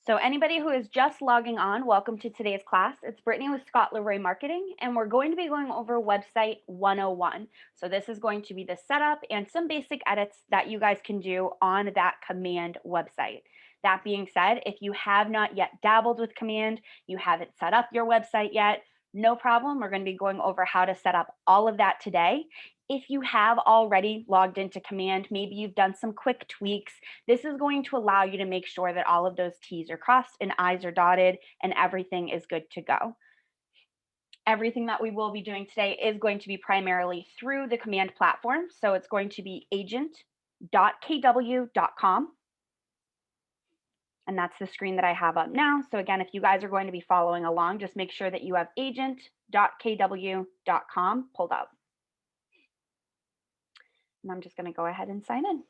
So anybody who is just logging on, welcome to today's class. It's Brittany with Scott Leroy Marketing, and we're going to be going over website 101. So this is going to be the setup and some basic edits that you guys can do on that command website. That being said, if you have not yet dabbled with command, you haven't set up your website yet, no problem. We're going to be going over how to set up all of that today. If you have already logged into command, maybe you've done some quick tweaks, this is going to allow you to make sure that all of those T's are crossed and I's are dotted and everything is good to go. Everything that we will be doing today is going to be primarily through the command platform. So it's going to be agent.kw.com. And that's the screen that I have up now. So again, if you guys are going to be following along, just make sure that you have agent.kw.com pulled up. And I'm just going to go ahead and sign in.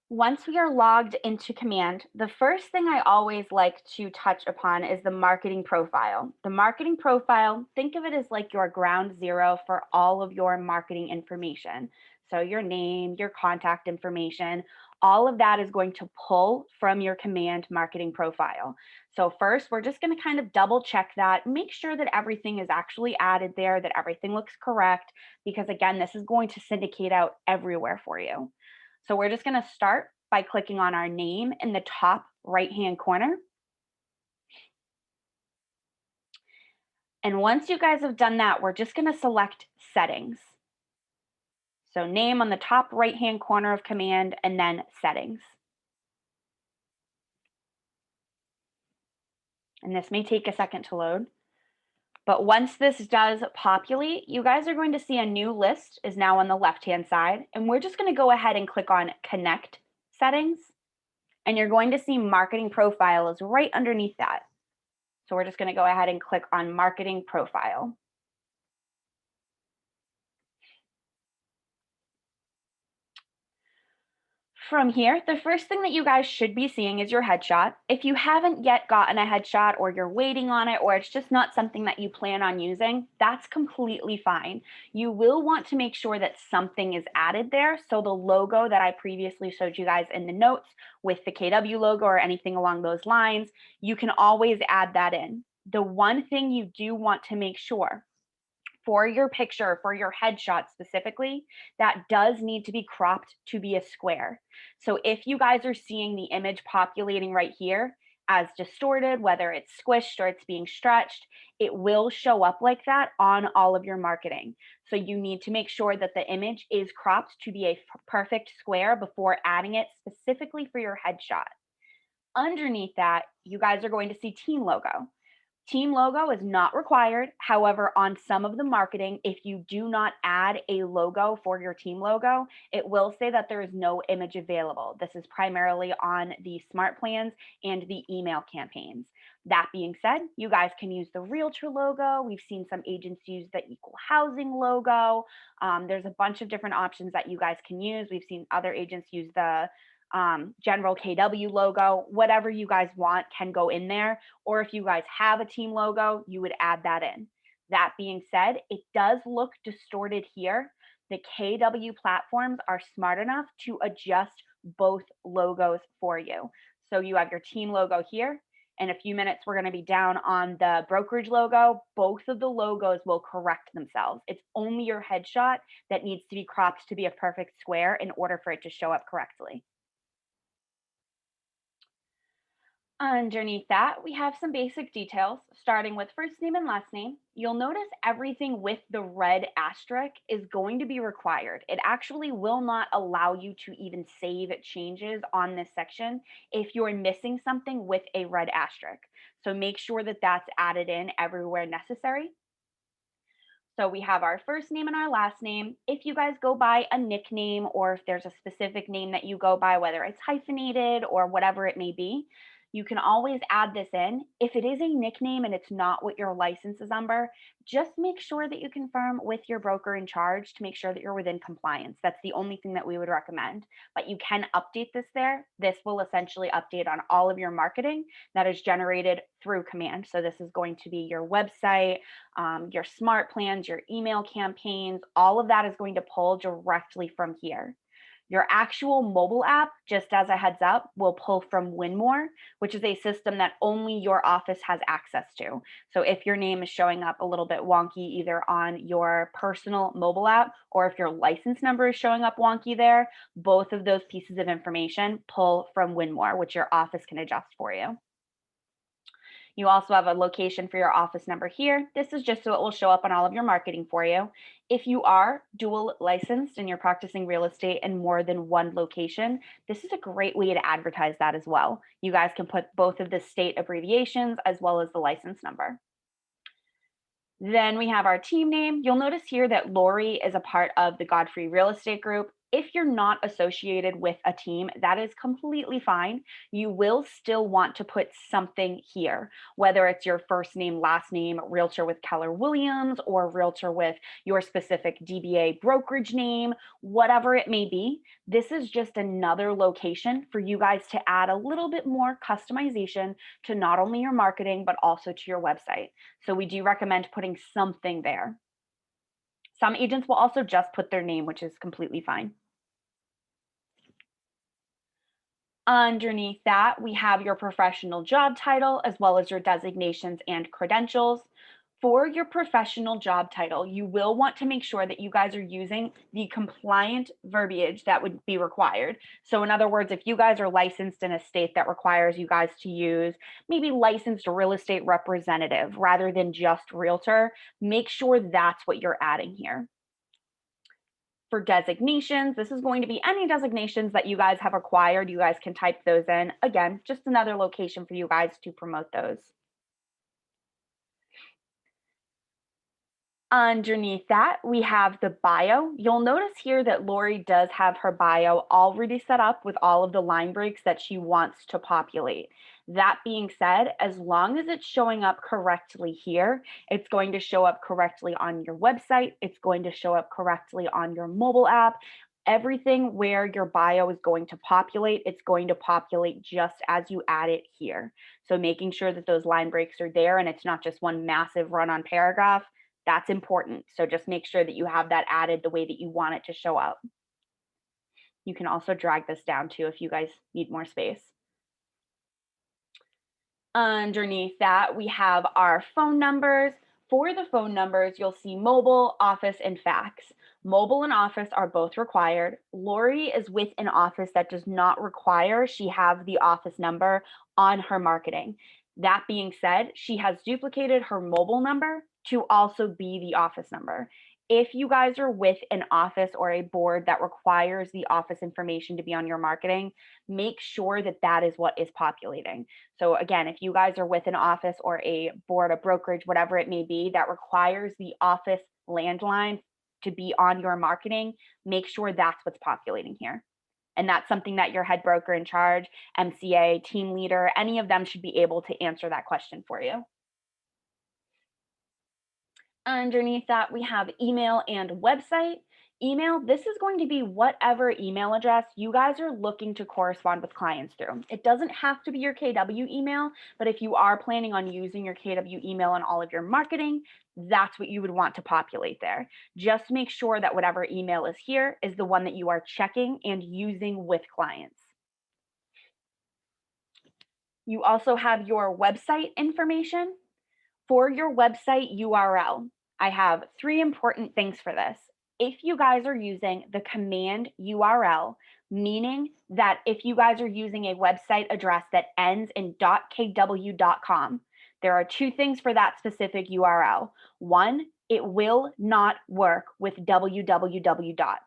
Once we are logged into command, the first thing I always like to touch upon is the marketing profile. The marketing profile, think of it as like your ground zero for all of your marketing information. So your name, your contact information, all of that is going to pull from your command marketing profile. So first, we're just going to kind of double check that, make sure that everything is actually added there, that everything looks correct, because again, this is going to syndicate out everywhere for you. So we're just going to start by clicking on our name in the top right-hand corner. And once you guys have done that, we're just going to select settings. So name on the top right-hand corner of command and then settings. And this may take a second to load. But once this does populate, you guys are going to see a new list is now on the left-hand side. And we're just going to go ahead and click on Connect Settings. And you're going to see Marketing Profile is right underneath that. So we're just going to go ahead and click on Marketing Profile. From here, the first thing that you guys should be seeing is your headshot. If you haven't yet gotten a headshot or you're waiting on it or it's just not something that you plan on using, that's completely fine. You will want to make sure that something is added there. So the logo that I previously showed you guys in the notes with the KW logo or anything along those lines, you can always add that in. The one thing you do want to make sure for your picture, for your headshot specifically, that does need to be cropped to be a square. So if you guys are seeing the image populating right here as distorted, whether it's squished or it's being stretched, it will show up like that on all of your marketing. So you need to make sure that the image is cropped to be a perfect square before adding it specifically for your headshot. Underneath that, you guys are going to see team logo. Team logo is not required. However, on some of the marketing, if you do not add a logo for your team logo, it will say that there is no image available. This is primarily on the smart plans and the email campaigns. That being said, you guys can use the realtor logo. We've seen some agents use the equal housing logo. There's a bunch of different options that you guys can use. We've seen other agents use the general KW logo, whatever you guys want can go in there. Or if you guys have a team logo, you would add that in. That being said, it does look distorted here. The KW platforms are smart enough to adjust both logos for you. So you have your team logo here. In a few minutes, we're going to be down on the brokerage logo. Both of the logos will correct themselves. It's only your headshot that needs to be cropped to be a perfect square in order for it to show up correctly. Underneath that, we have some basic details, starting with first name and last name. You'll notice everything with the red asterisk is going to be required. It actually will not allow you to even save changes on this section if you're missing something with a red asterisk. So make sure that that's added in everywhere necessary. So we have our first name and our last name. If you guys go by a nickname or if there's a specific name that you go by, whether it's hyphenated or whatever it may be, You can always add this in. If it is a nickname and it's not what your license is under, just make sure that you confirm with your broker in charge to make sure that you're within compliance. That's the only thing that we would recommend. But you can update this there. This will essentially update on all of your marketing that is generated through command. So this is going to be your website, your smart plans, your email campaigns, all of that is going to pull directly from here. Your actual mobile app, just as a heads up, will pull from Winmore, which is a system that only your office has access to. So if your name is showing up a little bit wonky either on your personal mobile app or if your license number is showing up wonky there, both of those pieces of information pull from Winmore, which your office can adjust for you. You also have a location for your office number here. This is just so it will show up on all of your marketing for you. If you are dual licensed and you're practicing real estate in more than one location, this is a great way to advertise that as well. You guys can put both of the state abbreviations as well as the license number. Then we have our team name. You'll notice here that Lori is a part of the Godfrey Real Estate Group. If you're not associated with a team, that is completely fine. You will still want to put something here, whether it's your first name, last name, realtor with Keller Williams, or realtor with your specific DBA brokerage name, whatever it may be. This is just another location for you guys to add a little bit more customization to not only your marketing, but also to your website. So we do recommend putting something there. Some agents will also just put their name, which is completely fine. Underneath that, we have your professional job title as well as your designations and credentials. For your professional job title, you will want to make sure that you guys are using the compliant verbiage that would be required. So in other words, if you guys are licensed in a state that requires you guys to use maybe licensed real estate representative rather than just realtor, make sure that's what you're adding here. For designations, this is going to be any designations that you guys have acquired. You guys can type those in. Again, just another location for you guys to promote those. Underneath that, we have the bio. You'll notice here that Lori does have her bio already set up with all of the line breaks that she wants to populate. That being said, as long as it's showing up correctly here, it's going to show up correctly on your website. It's going to show up correctly on your mobile app. Everything where your bio is going to populate, it's going to populate just as you add it here. So making sure that those line breaks are there and it's not just one massive run-on paragraph. That's important. So just make sure that you have that added the way that you want it to show up. You can also drag this down too if you guys need more space. Underneath that, we have our phone numbers. For the phone numbers, you'll see mobile, office, and fax. Mobile and office are both required. Lori is with an office that does not require she have the office number on her marketing. That being said, she has duplicated her mobile number to also be the office number. If you guys are with an office or a board that requires the office information to be on your marketing, make sure that that is what is populating. So again, if you guys are with an office or a board, a brokerage, whatever it may be, that requires the office landline to be on your marketing, make sure that's what's populating here. And that's something that your head broker in charge, MCA, team leader, any of them should be able to answer that question for you. Underneath that, we have email and website. Email, this is going to be whatever email address you guys are looking to correspond with clients through. It doesn't have to be your KW email, but if you are planning on using your KW email on all of your marketing, that's what you would want to populate there. Just make sure that whatever email is here is the one that you are checking and using with clients. You also have your website information. For your website URL, I have 3 important things for this. If you guys are using the command URL, meaning that if you guys are using a website address that ends in .kw.com, there are 2 things for that specific URL. One, it will not work with www.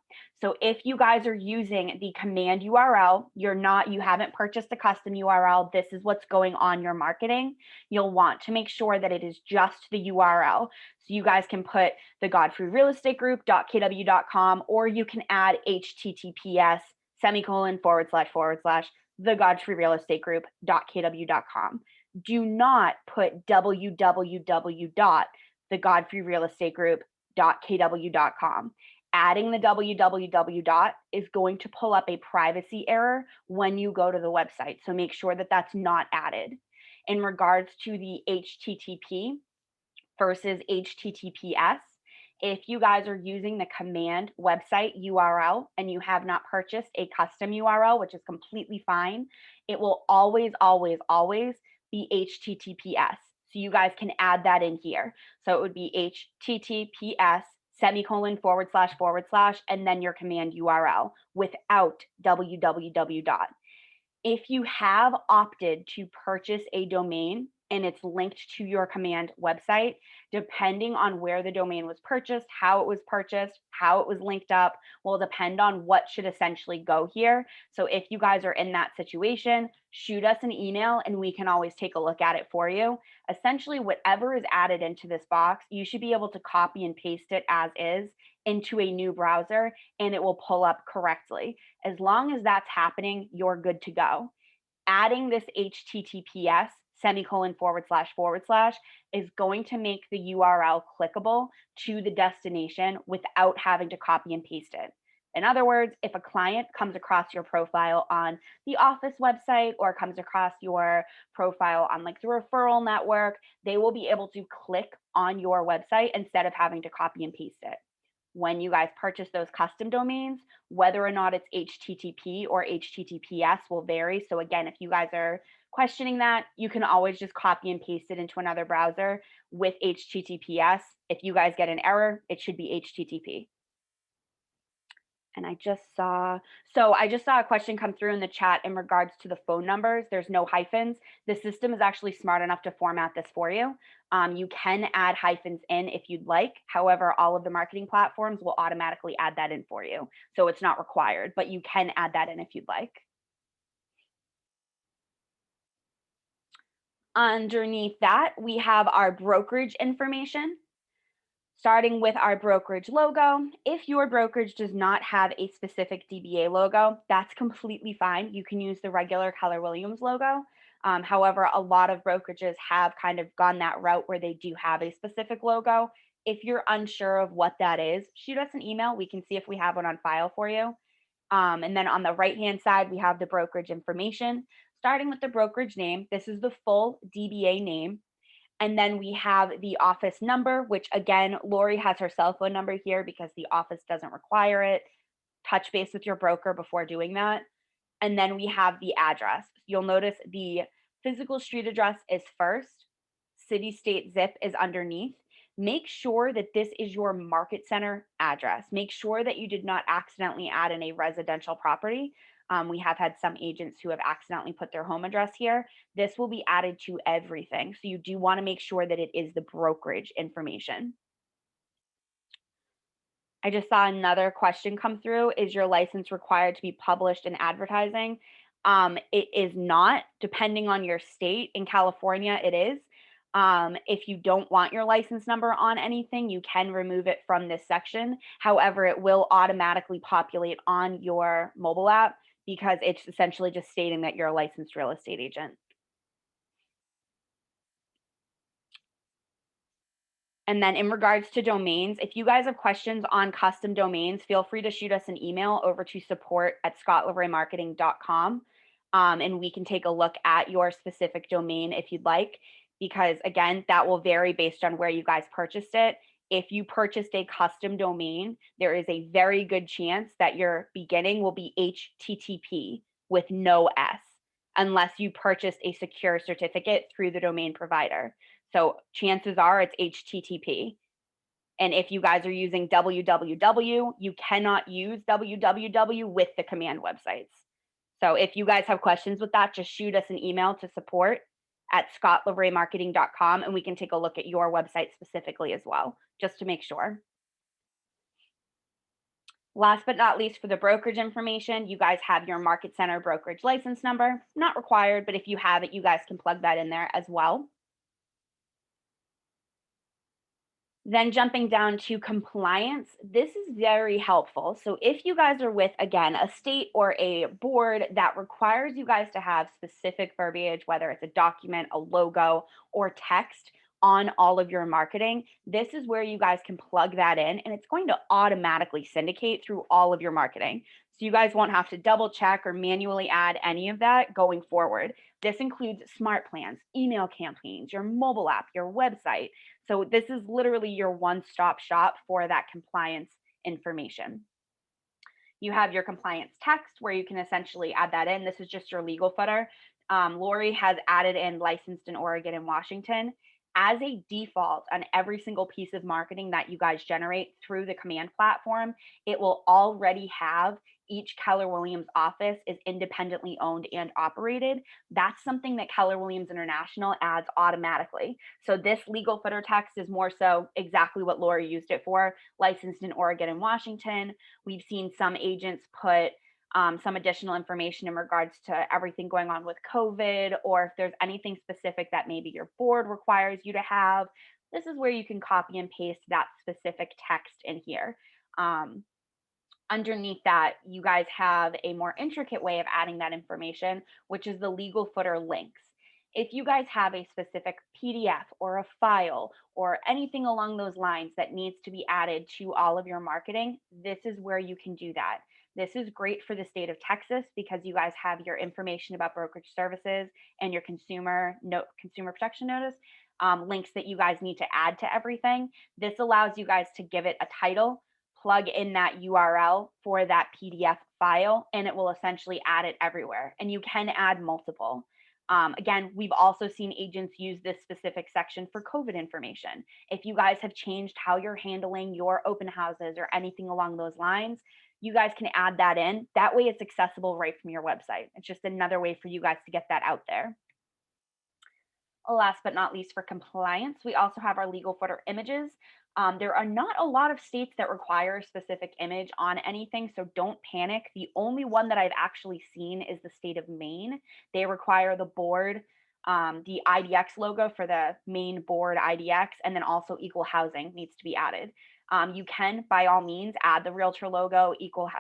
So if you guys are using the command URL, you haven't purchased a custom URL, this is what's going on your marketing, you'll want to make sure that it is just the URL. So you guys can put the Godfrey Real Estate Group.kw.com, or you can add https:// thegodfreyrealestategroup.kw.com. Do not put www.thegodfreyrealestategroup.kw.com. Adding the www is going to pull up a privacy error when you go to the website. So make sure that that's not added. In regards to the HTTP versus HTTPS, if you guys are using the command website URL and you have not purchased a custom URL, which is completely fine, it will always, always, always be HTTPS. So you guys can add that in here. So it would be HTTPS // and then your command URL without www. If you have opted to purchase a domain and it's linked to your command website, depending on where the domain was purchased, how it was purchased, how it was linked up, will depend on what should essentially go here. So if you guys are in that situation, shoot us an email and we can always take a look at it for you. Essentially, whatever is added into this box, you should be able to copy and paste it as is into a new browser and it will pull up correctly. As long as that's happening, you're good to go. Adding this HTTPS // is going to make the URL clickable to the destination without having to copy and paste it. In other words, if a client comes across your profile on the office website or comes across your profile on like the referral network, they will be able to click on your website instead of having to copy and paste it. When you guys purchase those custom domains, whether or not it's HTTP or HTTPS will vary. So again, if you guys are questioning that, you can always just copy and paste it into another browser with HTTPS. If you guys get an error, it should be HTTP. And I just saw a question come through in the chat in regards to the phone numbers. There's no hyphens. The system is actually smart enough to format this for you. You can add hyphens in if you'd like. However, all of the marketing platforms will automatically add that in for you. So it's not required, but you can add that in if you'd like. Underneath that, we have our brokerage information. Starting with our brokerage logo, if your brokerage does not have a specific DBA logo, that's completely fine. You can use the regular Keller Williams logo. However, a lot of brokerages have kind of gone that route where they do have a specific logo. If you're unsure of what that is, shoot us an email. We can see if we have one on file for you. And then on the right-hand side, we have the brokerage information. Starting with the brokerage name, this is the full DBA name. And then we have the office number, which again, Lori has her cell phone number here because the office doesn't require it. Touch base with your broker before doing that. And then we have the address. You'll notice the physical street address is first, city, state, zip is underneath. Make sure that this is your market center address. Make sure that you did not accidentally add in a residential property. We have had some agents who have accidentally put their home address here. This will be added to everything. So you do want to make sure that it is the brokerage information. I just saw another question come through. Is your license required to be published in advertising? It is not, depending on your state. In California, it is. If you don't want your license number on anything, you can remove it from this section. However, it will automatically populate on your mobile app because it's essentially just stating that you're a licensed real estate agent. And then in regards to domains, if you guys have questions on custom domains, feel free to shoot us an email over to support@scottlavremarketing.com. And we can take a look at your specific domain if you'd like, because again, that will vary based on where you guys purchased it. If you purchased a custom domain, there is a very good chance that your beginning will be HTTP with no S, unless you purchased a secure certificate through the domain provider. So chances are it's HTTP. And if you guys are using www, you cannot use www with the command websites. So if you guys have questions with that, just shoot us an email to support@scottlavremarketing.com and we can take a look at your website specifically as well, just to make sure. Last but not least, for the brokerage information, you guys have your market center brokerage license number. Not required, but if you have it, you guys can plug that in there as well. Then jumping down to compliance, this is very helpful. So if you guys are with, again, a state or a board that requires you guys to have specific verbiage, whether it's a document, a logo, or text on all of your marketing, this is where you guys can plug that in and it's going to automatically syndicate through all of your marketing. So you guys won't have to double check or manually add any of that going forward. This includes smart plans, email campaigns, your mobile app, your website. So this is literally your one-stop shop for that compliance information. You have your compliance text where you can essentially add that in. This is just your legal footer. Lori has added in licensed in Oregon and Washington. As a default on every single piece of marketing that you guys generate through the command platform, it will already have each Keller Williams office is independently owned and operated. That's something that Keller Williams International adds automatically. So this legal footer text is more so exactly what Lori used it for, licensed in Oregon and Washington. We've seen some agents put some additional information in regards to everything going on with COVID, or if there's anything specific that maybe your board requires you to have. This is where you can copy and paste that specific text in here. Underneath that, you guys have a more intricate way of adding that information, which is the legal footer links. If you guys have a specific PDF or a file or anything along those lines that needs to be added to all of your marketing, this is where you can do that. This is great for the state of Texas because you guys have your information about brokerage services and your consumer protection notice links that you guys need to add to everything. This allows you guys to give it a title, plug in that URL for that PDF file, and it will essentially add it everywhere. And you can add multiple. Again, we've also seen agents use this specific section for COVID information. If you guys have changed how you're handling your open houses or anything along those lines, you guys can add that in. That way it's accessible right from your website. It's just another way for you guys to get that out there. Last but not least, for compliance, we also have our legal footer images. There are not a lot of states that require a specific image on anything, so don't panic. The only one that I've actually seen is the state of Maine. They require the board, the IDX logo for the Maine board IDX, and then also equal housing needs to be added. You can, by all means, add the realtor logo, equal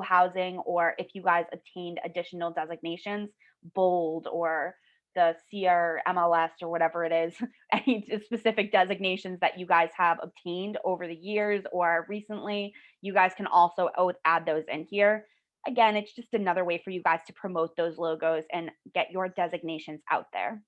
housing, or if you guys obtained additional designations, bold or the CR MLS or whatever it is, any specific designations that you guys have obtained over the years or recently, you guys can also add those in here. Again, it's just another way for you guys to promote those logos and get your designations out there.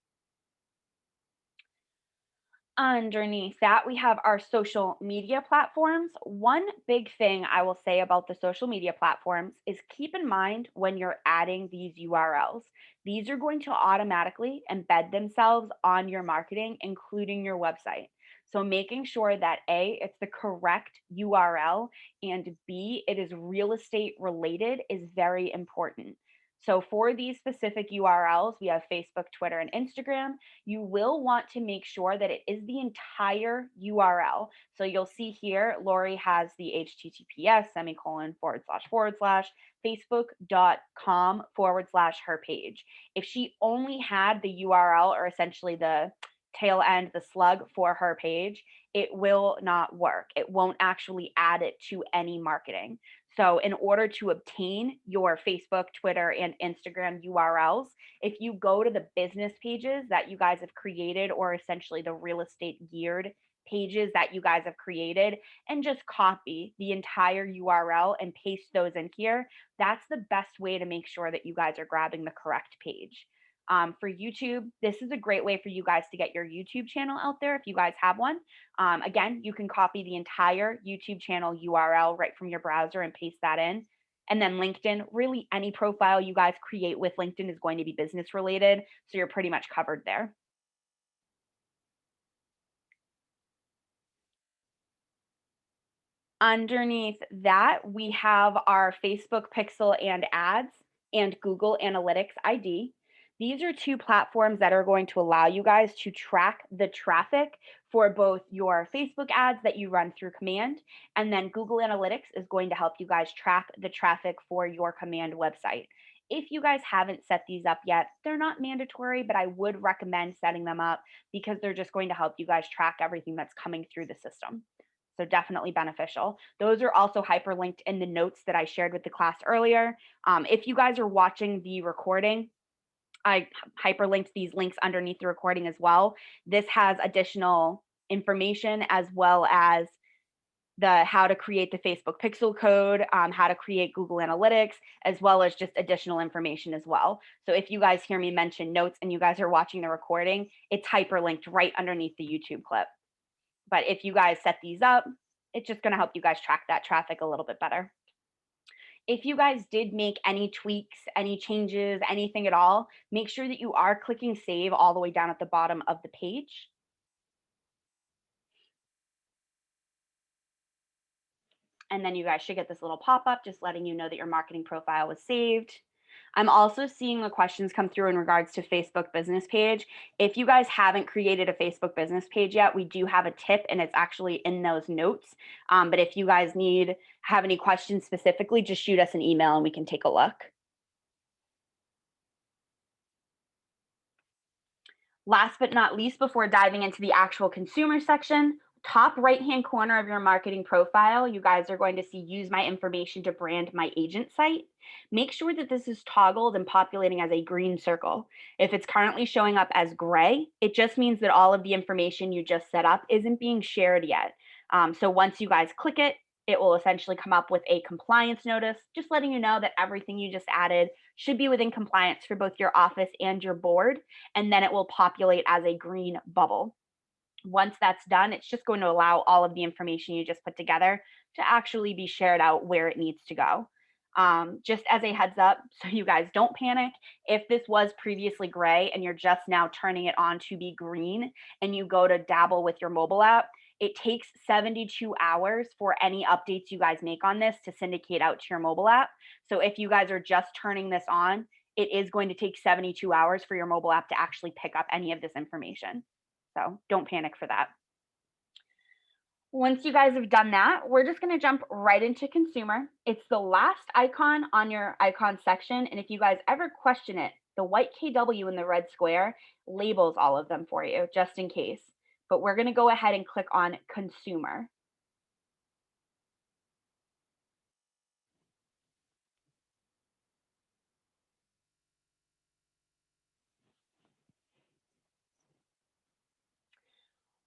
Underneath that, we have our social media platforms. One big thing I will say about the social media platforms is keep in mind when you're adding these URLs. These are going to automatically embed themselves on your marketing, including your website. So making sure that A, it's the correct URL, and B, it is real estate related is very important. So for these specific URLs, we have Facebook, Twitter, and Instagram. You will want to make sure that it is the entire URL. So you'll see here, Lori has the HTTPS semicolon // facebook.com / her page. If she only had the URL or essentially the tail end, the slug for her page, it will not work. It won't actually add it to any marketing. So in order to obtain your Facebook, Twitter, and Instagram URLs, if you go to the business pages that you guys have created, or essentially the real estate geared pages that you guys have created, and just copy the entire URL and paste those in here, that's the best way to make sure that you guys are grabbing the correct page. For YouTube, this is a great way for you guys to get your YouTube channel out there if you guys have one. Again, you can copy the entire YouTube channel URL right from your browser and paste that in. And then LinkedIn, really any profile you guys create with LinkedIn is going to be business related, so you're pretty much covered there. Underneath that, we have our Facebook Pixel and Ads and Google Analytics ID. These are two platforms that are going to allow you guys to track the traffic for both your Facebook ads that you run through command, and then Google Analytics is going to help you guys track the traffic for your command website. If you guys haven't set these up yet, they're not mandatory, but I would recommend setting them up because they're just going to help you guys track everything that's coming through the system. So definitely beneficial. Those are also hyperlinked in the notes that I shared with the class earlier. If you guys are watching the recording, I hyperlinked these links underneath the recording as well. This has additional information as well as the how to create the Facebook pixel code, how to create Google Analytics, as well as just additional information as well. So if you guys hear me mention notes and you guys are watching the recording, it's hyperlinked right underneath the YouTube clip. But if you guys set these up, it's just going to help you guys track that traffic a little bit better. If you guys did make any tweaks, any changes, anything at all, make sure that you are clicking save all the way down at the bottom of the page. And then you guys should get this little pop-up just letting you know that your marketing profile was saved. I'm also seeing the questions come through in regards to Facebook business page. If you guys haven't created a Facebook business page yet, we do have a tip and it's actually in those notes. But if you guys have any questions specifically, just shoot us an email and we can take a look. Last but not least, before diving into the actual consumer section, top right-hand corner of your marketing profile, you guys are going to see use my information to brand my agent site. Make sure that this is toggled and populating as a green circle. If it's currently showing up as gray, it just means that all of the information you just set up isn't being shared yet. So once you guys click it, it will essentially come up with a compliance notice, just letting you know that everything you just added should be within compliance for both your office and your board, and then it will populate as a green bubble. Once that's done, it's just going to allow all of the information you just put together to actually be shared out where it needs to go. Just as a heads up, so you guys don't panic, if this was previously gray and you're just now turning it on to be green and you go to dabble with your mobile app, it takes 72 hours for any updates you guys make on this to syndicate out to your mobile app. So if you guys are just turning this on, it is going to take 72 hours for your mobile app to actually pick up any of this information. So don't panic for that. Once you guys have done that, we're just going to jump right into consumer. It's the last icon on your icon section. And if you guys ever question it, the white KW in the red square labels all of them for you just in case. But we're going to go ahead and click on consumer.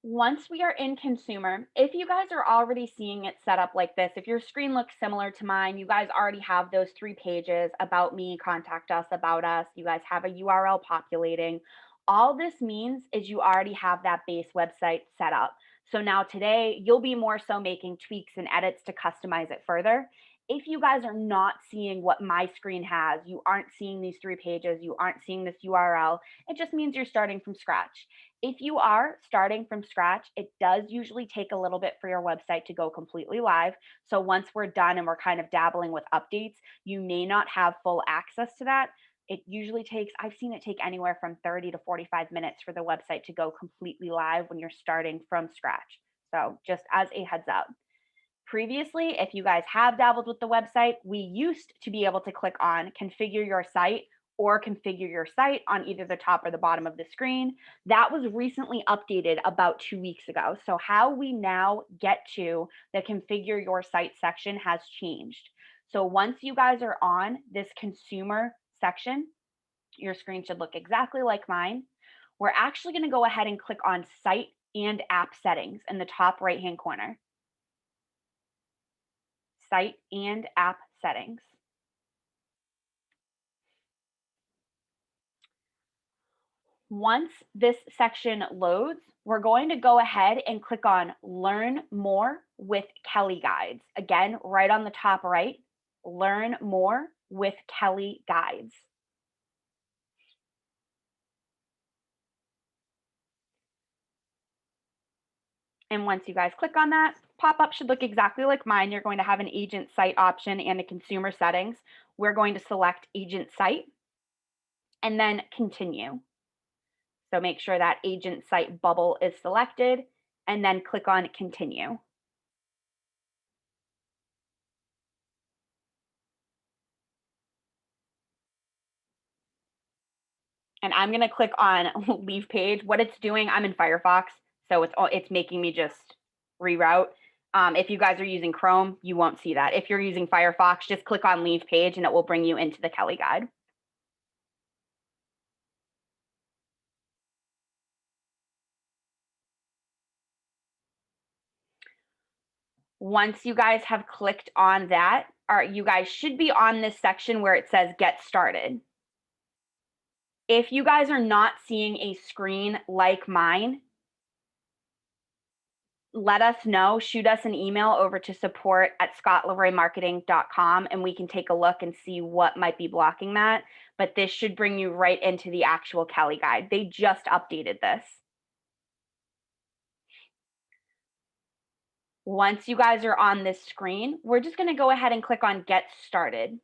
Once we are in consumer, if you guys are already seeing it set up like this, if your screen looks similar to mine, you guys already have those 3 pages: about me, contact us, about us. You guys have a URL populating. All this means is you already have that base website set up. So now today, you'll be more so making tweaks and edits to customize it further. If you guys are not seeing what my screen has, you aren't seeing these 3 pages, you aren't seeing this URL, it just means you're starting from scratch. If you are starting from scratch, it does usually take a little bit for your website to go completely live. So once we're done and we're kind of dabbling with updates, you may not have full access to that. It usually takes, I've seen it take anywhere from 30 to 45 minutes for the website to go completely live when you're starting from scratch. So just as a heads up. Previously, if you guys have dabbled with the website, we used to be able to click on configure your site or configure your site on either the top or the bottom of the screen. That was recently updated about 2 weeks ago. So how we now get to the configure your site section has changed. So once you guys are on this consumer section, your screen should look exactly like mine. We're actually going to go ahead and click on site and app settings in the top right-hand corner. Site and app settings. Once this section loads, we're going to go ahead and click on Learn More with Kelly Guides. Again, right on the top right, Learn More with Kelly Guides. And once you guys click on that, pop-up should look exactly like mine. You're going to have an agent site option and a consumer settings. We're going to select agent site and then continue. So make sure that agent site bubble is selected and then click on continue. And I'm going to click on leave page. What it's doing, I'm in Firefox, so it's making me just reroute. If you guys are using Chrome, you won't see that. If you're using Firefox, just click on leave page and it will bring you into the Kelly guide. Once you guys have clicked on that, you guys should be on this section where it says get started. If you guys are not seeing a screen like mine, let us know, shoot us an email over to support@scottleroymarketing.com and we can take a look and see what might be blocking that. But this should bring you right into the actual Kelly guide. They just updated this. Once you guys are on this screen, we're just going to go ahead and click on get started.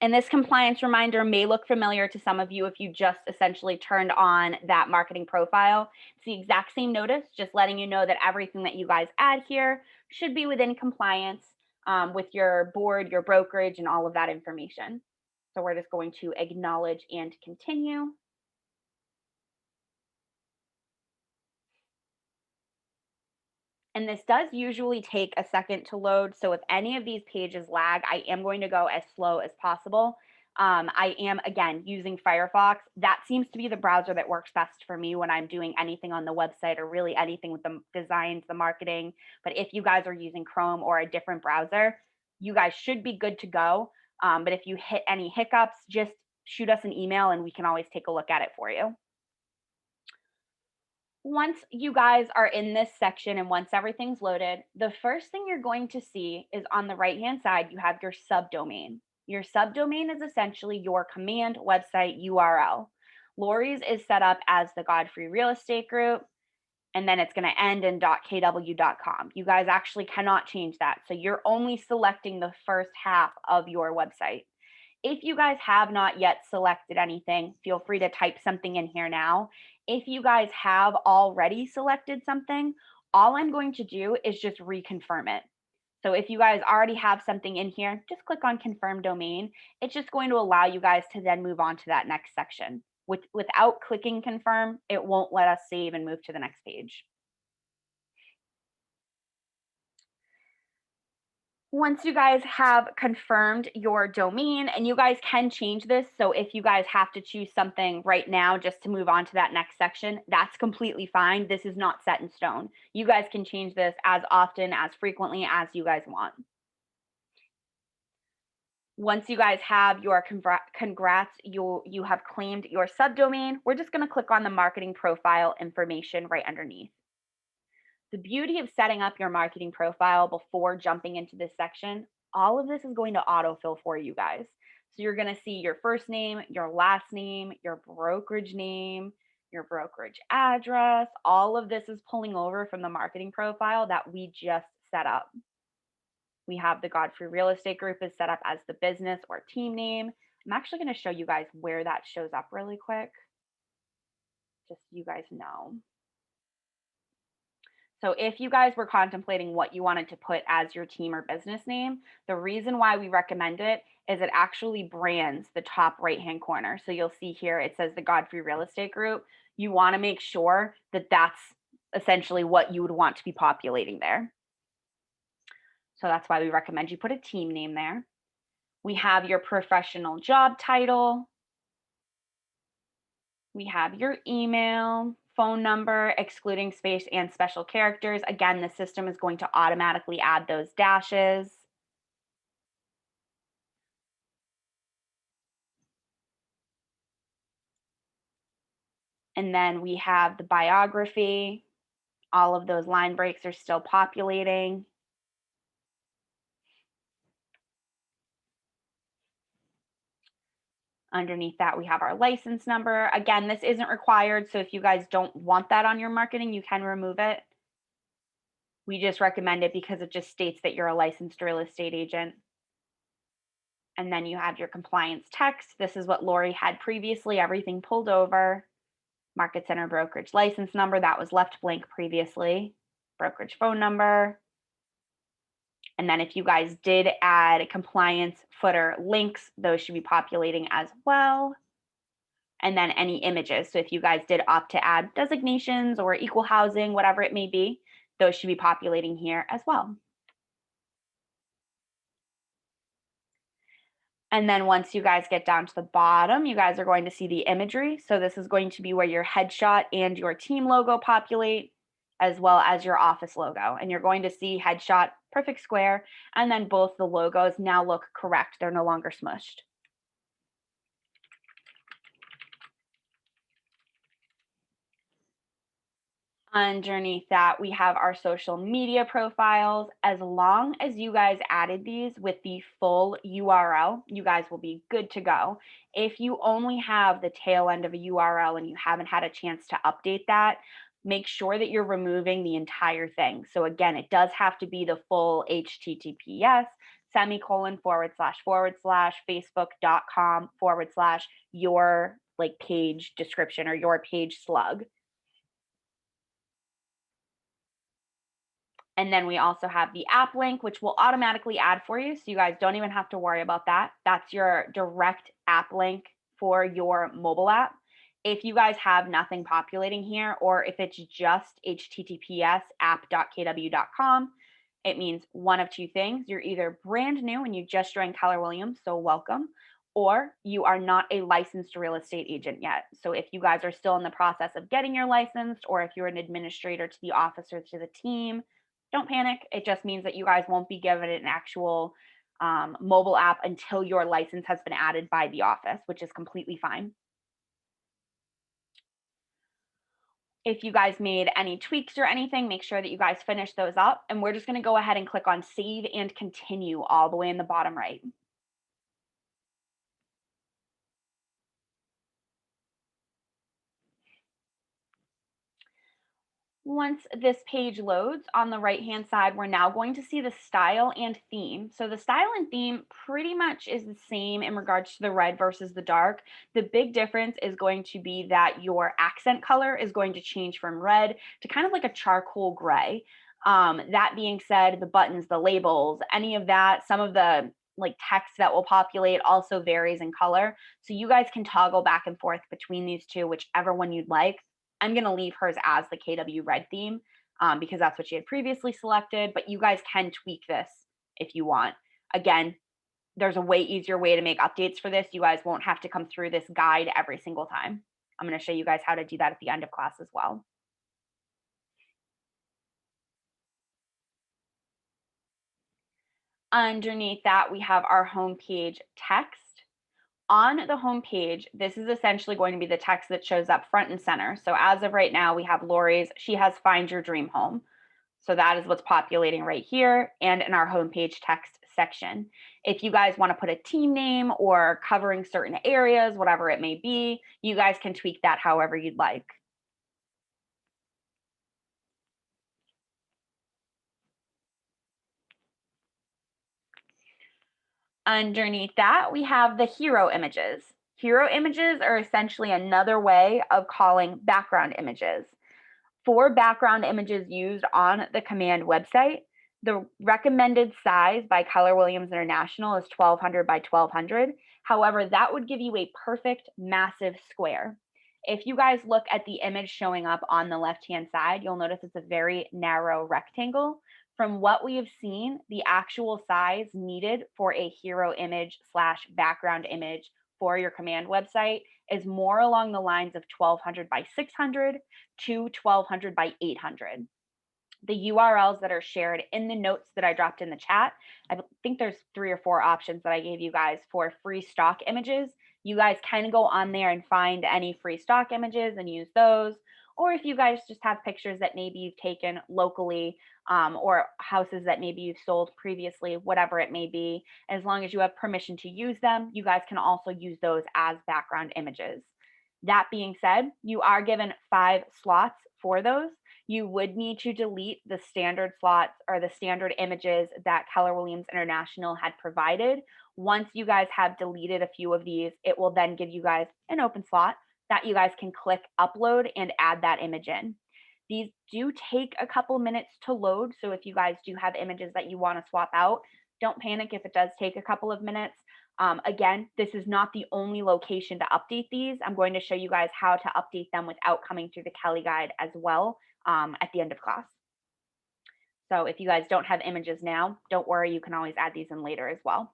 And this compliance reminder may look familiar to some of you if you just essentially turned on that marketing profile. It's the exact same notice, just letting you know that everything that you guys add here should be within compliance with your board, your brokerage, and all of that information. So we're just going to acknowledge and continue. And this does usually take a second to load. So if any of these pages lag, I am going to go as slow as possible. I am, again, using Firefox. That seems to be the browser that works best for me when I'm doing anything on the website or really anything with the designs, the marketing. But if you guys are using Chrome or a different browser, you guys should be good to go. But if you hit any hiccups, just shoot us an email and we can always take a look at it for you. Once you guys are in this section and once everything's loaded, the first thing you're going to see is on the right-hand side, you have your subdomain. Your subdomain is essentially your command website URL. Lori's is set up as the Godfrey Real Estate Group, and then it's going to end in .kw.com. You guys actually cannot change that. So you're only selecting the first half of your website. If you guys have not yet selected anything, feel free to type something in here now. If you guys have already selected something, all I'm going to do is just reconfirm it. So if you guys already have something in here, just click on confirm domain. It's just going to allow you guys to then move on to that next section. Without clicking confirm, it won't let us save and move to the next page. Once you guys have confirmed your domain, and you guys can change this, so if you guys have to choose something right now just to move on to that next section, that's completely fine. This is not set in stone. You guys can change this as often, as frequently as you guys want. Once you guys have your congrats, you have claimed your subdomain, we're just going to click on the marketing profile information right underneath. The beauty of setting up your marketing profile before jumping into this section, all of this is going to autofill for you guys. So you're going to see your first name, your last name, your brokerage name, your brokerage address. All of this is pulling over from the marketing profile that we just set up. We have the Godfrey Real Estate Group is set up as the business or team name. I'm actually going to show you guys where that shows up really quick, just so you guys know. So if you guys were contemplating what you wanted to put as your team or business name, the reason why we recommend it is it actually brands the top right-hand corner. So you'll see here, it says the Godfrey Real Estate Group. You want to make sure that that's essentially what you would want to be populating there. So that's why we recommend you put a team name there. We have your professional job title. We have your email, phone number, excluding space and special characters. Again, the system is going to automatically add those dashes. And then we have the biography. All of those line breaks are still populating. Underneath that, we have our license number. Again, this isn't required, so if you guys don't want that on your marketing, you can remove it. We just recommend it because it just states that you're a licensed real estate agent. And then you have your compliance text. This is what Lori had previously, everything pulled over. Market Center brokerage license number, that was left blank previously. Brokerage phone number. And then if you guys did add compliance footer links, those should be populating as well. And then any images. So if you guys did opt to add designations or equal housing, whatever it may be, those should be populating here as well. And then once you guys get down to the bottom, you guys are going to see the imagery. So this is going to be where your headshot and your team logo populate, as well as your office logo. And you're going to see headshot, perfect square, and then both the logos now look correct. They're no longer smushed. Underneath that, we have our social media profiles. As long as you guys added these with the full URL, you guys will be good to go. If you only have the tail end of a URL and you haven't had a chance to update that, make sure that you're removing the entire thing. So again, it does have to be the full HTTPS // facebook.com/your like page description or your page slug. And then we also have the app link, which will automatically add for you. So you guys don't even have to worry about that. That's your direct app link for your mobile app. If you guys have nothing populating here, or if it's just https app.kw.com, it means one of two things. You're either brand new and you just joined Keller Williams, so welcome, or you are not a licensed real estate agent yet. So if you guys are still in the process of getting your license, or if you're an administrator to the office or to the team, don't panic. It just means that you guys won't be given an actual mobile app until your license has been added by the office, which is completely fine. If you guys made any tweaks or anything, make sure that you guys finish those up. And we're just going to go ahead and click on save and continue all the way in the bottom right. Once this page loads, on the right-hand side, we're now going to see the style and theme. So the style and theme pretty much is the same in regards to the red versus the dark. The big difference is going to be that your accent color is going to change from red to kind of like a charcoal gray. That being said, the buttons, the labels, any of that, some of the like text that will populate also varies in color. So you guys can toggle back and forth between these two, whichever one you'd like. I'm going to leave hers as the KW red theme because that's what she had previously selected, but you guys can tweak this if you want. Again, there's a way easier way to make updates for this. You guys won't have to come through this guide every single time. I'm going to show you guys how to do that at the end of class as well. Underneath that, we have our homepage text. On the home page, this is essentially going to be the text that shows up front and center. So as of right now, we have Lori's, she has Find Your Dream Home. So that is what's populating right here and in our homepage text section. If you guys want to put a team name or covering certain areas, whatever it may be, you guys can tweak that however you'd like. Underneath that, we have the hero images. Hero images are essentially another way of calling background images. For background images used on the command website, the recommended size by Keller Williams International is 1200 by 1200. However, that would give you a perfect massive square. If you guys look at the image showing up on the left-hand side, you'll notice it's a very narrow rectangle. From what we have seen, the actual size needed for a hero image / background image for your command website is more along the lines of 1200 by 600 to 1200 by 800. The URLs that are shared in the notes that I dropped in the chat, I think there's 3 or 4 options that I gave you guys for free stock images. You guys can go on there and find any free stock images and use those. Or if you guys just have pictures that maybe you've taken locally or houses that maybe you've sold previously, whatever it may be, as long as you have permission to use them, you guys can also use those as background images. That being said, you are given 5 slots for those. You would need to delete the standard slots or the standard images that Keller Williams International had provided. Once you guys have deleted a few of these, it will then give you guys an open slot that you guys can click upload and add that image in. These do take a couple minutes to load. So if you guys do have images that you want to swap out, don't panic if it does take a couple of minutes. Again, this is not the only location to update these. I'm going to show you guys how to update them without coming through the Kelly guide as well at the end of class. So if you guys don't have images now, don't worry, you can always add these in later as well.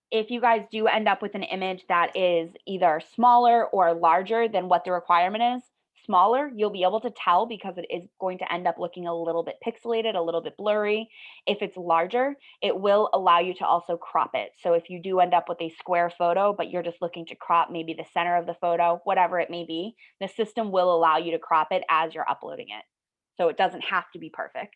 If you guys do end up with an image that is either smaller or larger than what the requirement is, smaller, you'll be able to tell because it is going to end up looking a little bit pixelated, a little bit blurry. If it's larger, it will allow you to also crop it. So if you do end up with a square photo, but you're just looking to crop maybe the center of the photo, whatever it may be, the system will allow you to crop it as you're uploading it. So it doesn't have to be perfect.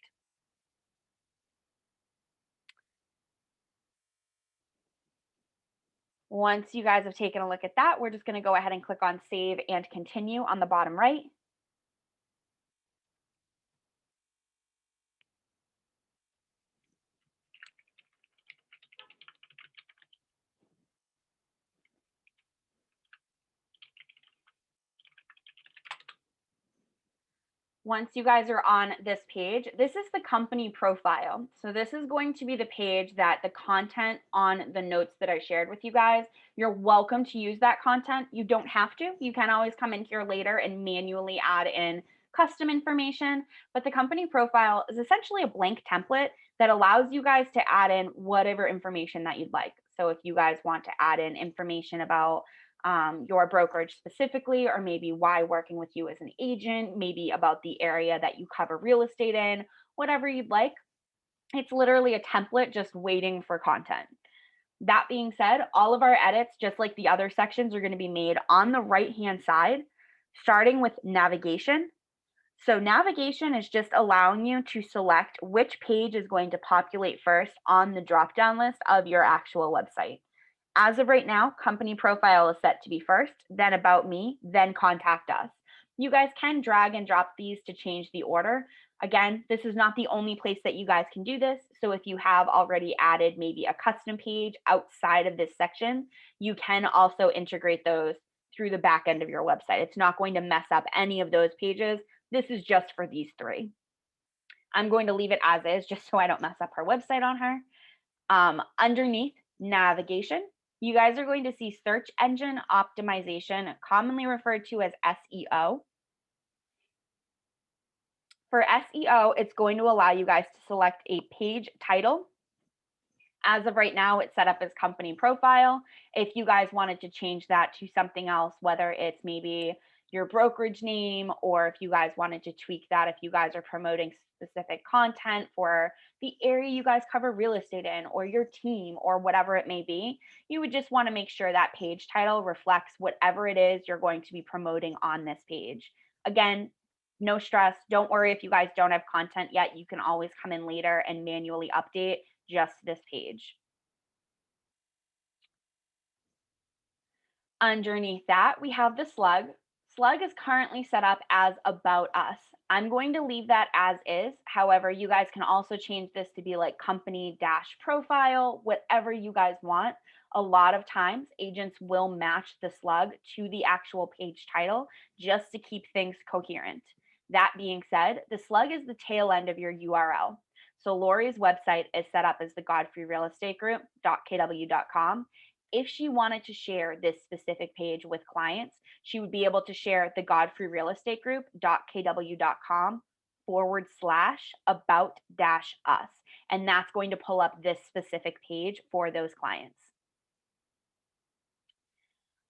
Once you guys have taken a look at that, we're just going to go ahead and click on Save and Continue on the bottom right. Once you guys are on this page, this is the company profile. So this is going to be the page that the content on the notes that I shared with you guys, you're welcome to use that content. You don't have to. You can always come in here later and manually add in custom information. But the company profile is essentially a blank template that allows you guys to add in whatever information that you'd like. So if you guys want to add in information about your brokerage specifically, or maybe why working with you as an agent, maybe about the area that you cover real estate in, whatever you'd like. It's literally a template just waiting for content. That being said, all of our edits, just like the other sections, are going to be made on the right-hand side, starting with navigation. So navigation is just allowing you to select which page is going to populate first on the drop-down list of your actual website. As of right now, company profile is set to be first, then about me, then contact us. You guys can drag and drop these to change the order. Again, this is not the only place that you guys can do this. So if you have already added maybe a custom page outside of this section, you can also integrate those through the back end of your website. It's not going to mess up any of those pages. This is just for these three. I'm going to leave it as is just so I don't mess up her website on her. Underneath navigation, you guys are going to see search engine optimization, commonly referred to as SEO. For SEO, it's going to allow you guys to select a page title. As of right now, it's set up as company profile. If you guys wanted to change that to something else, whether it's maybe your brokerage name, or if you guys wanted to tweak that, if you guys are promoting specific content for the area you guys cover real estate in, or your team, or whatever it may be, you would just want to make sure that page title reflects whatever it is you're going to be promoting on this page. Again, no stress. Don't worry if you guys don't have content yet. You can always come in later and manually update just this page. Underneath that, we have the slug. Slug is currently set up as About Us. I'm going to leave that as is. However, you guys can also change this to be like company dash profile, whatever you guys want. A lot of times, agents will match the slug to the actual page title just to keep things coherent. That being said, the slug is the tail end of your URL. So Lori's website is set up as the godfreyrealestategroup.kw.com. If she wanted to share this specific page with clients, she would be able to share the godfreyrealestategroup.kw.com/about-us. And that's going to pull up this specific page for those clients.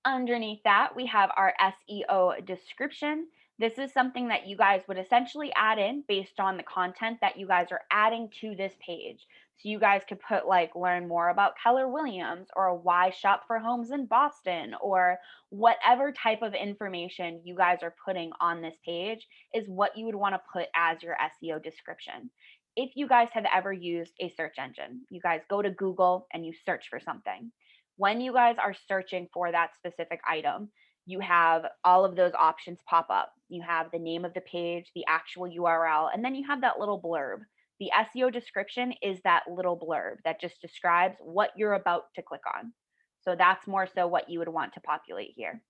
Underneath that, we have our SEO description. This is something that you guys would essentially add in based on the content that you guys are adding to this page. So you guys could put like learn more about Keller Williams, or why shop for homes in Boston, or whatever type of information you guys are putting on this page is what you would want to put as your SEO description. If you guys have ever used a search engine, you guys go to Google and you search for something. When you guys are searching for that specific item, you have all of those options pop up. You have the name of the page, the actual URL, and then you have that little blurb. The SEO description is that little blurb that just describes what you're about to click on. So that's more so what you would want to populate here.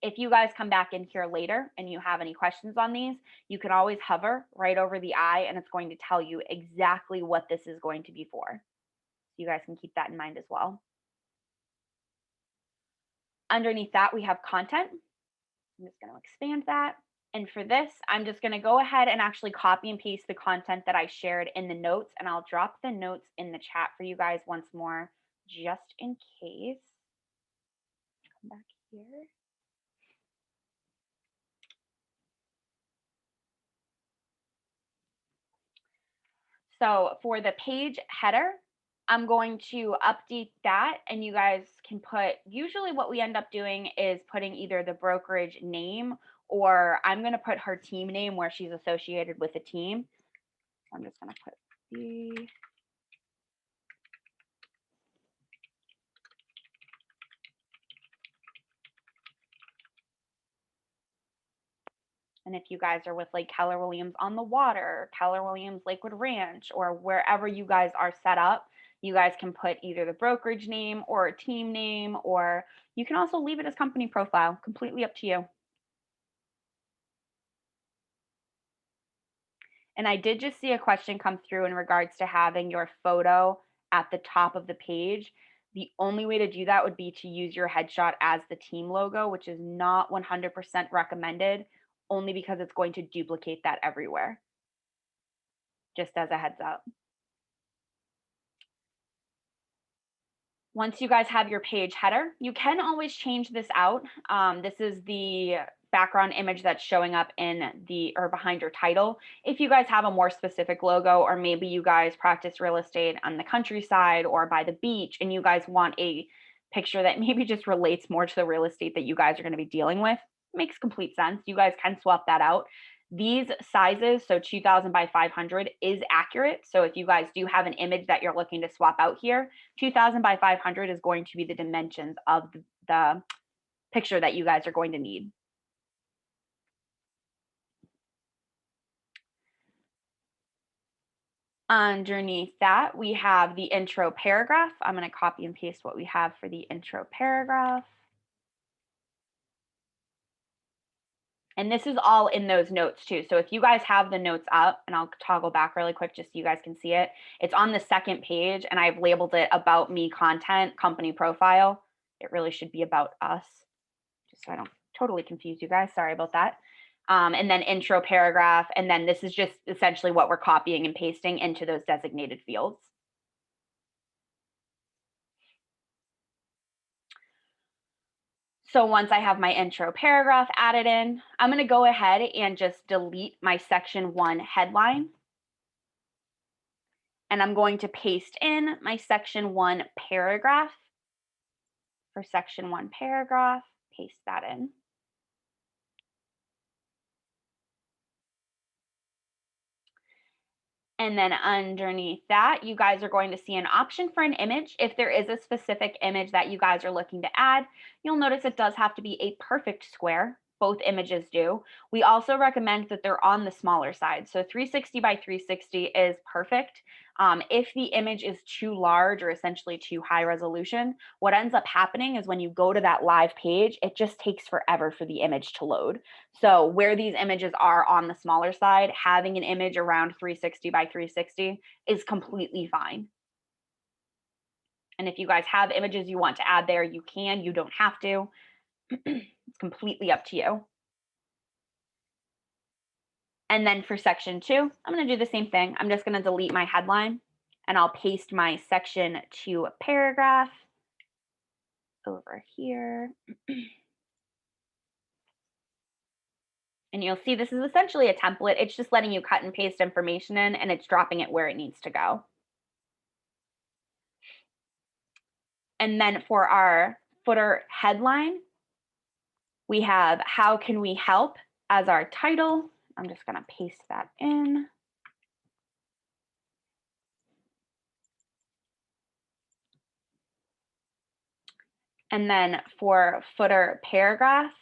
If you guys come back in here later and you have any questions on these, you can always hover right over the I and it's going to tell you exactly what this is going to be for. You guys can keep that in mind as well. Underneath that, we have content. I'm just going to expand that. And for this, I'm just going to go ahead and actually copy and paste the content that I shared in the notes, and I'll drop the notes in the chat for you guys once more, just in case. Come back here. So for the page header, I'm going to update that, and you guys can put, usually what we end up doing is putting either the brokerage name, or I'm going to put her team name where she's associated with a team. So I'm just going to put the And if you guys are with like Keller Williams on the Water, Keller Williams Lakewood Ranch, or wherever you guys are set up, you guys can put either the brokerage name or a team name, or you can also leave it as company profile, completely up to you. And I did just see a question come through in regards to having your photo at the top of the page. The only way to do that would be to use your headshot as the team logo, which is not 100% recommended, only because it's going to duplicate that everywhere. Just as a heads up. Once you guys have your page header, you can always change this out. This is the background image that's showing up in the or behind your title. If you guys have a more specific logo, or maybe you guys practice real estate on the countryside or by the beach, and you guys want a picture that maybe just relates more to the real estate that you guys are going to be dealing with, makes complete sense. You guys can swap that out. These sizes, so 2000 by 500 is accurate. So if you guys do have an image that you're looking to swap out here, 2000 by 500 is going to be the dimensions of the picture that you guys are going to need. Underneath that, we have the intro paragraph. I'm going to copy and paste what we have for the intro paragraph. And this is all in those notes too. So if you guys have the notes up, and I'll toggle back really quick just so you guys can see it. It's on the second page, and I've labeled it about me content, company profile. It really should be about us, just so I don't totally confuse you guys. Sorry about that. And then intro paragraph. And then this is just essentially what we're copying and pasting into those designated fields. So once I have my intro paragraph added in, I'm going to go ahead and just delete my section 1 headline. And I'm going to paste in my section 1 paragraph. For section 1 paragraph, paste that in. And then underneath that, you guys are going to see an option for an image. If there is a specific image that you guys are looking to add, you'll notice it does have to be a perfect square. Both images do. We also recommend that they're on the smaller side. So 360 by 360 is perfect. If the image is too large or essentially too high resolution, what ends up happening is when you go to that live page, it just takes forever for the image to load. So where these images are on the smaller side, having an image around 360 by 360 is completely fine. And if you guys have images you want to add there, you can, you don't have to. It's completely up to you. And then for section 2, I'm going to do the same thing. I'm just going to delete my headline, and I'll paste my section 2 paragraph over here. And you'll see this is essentially a template. It's just letting you cut and paste information in, and it's dropping it where it needs to go. And then for our footer headline, we have "How can we help?" as our title. I'm just going to paste that in. And then for footer paragraph,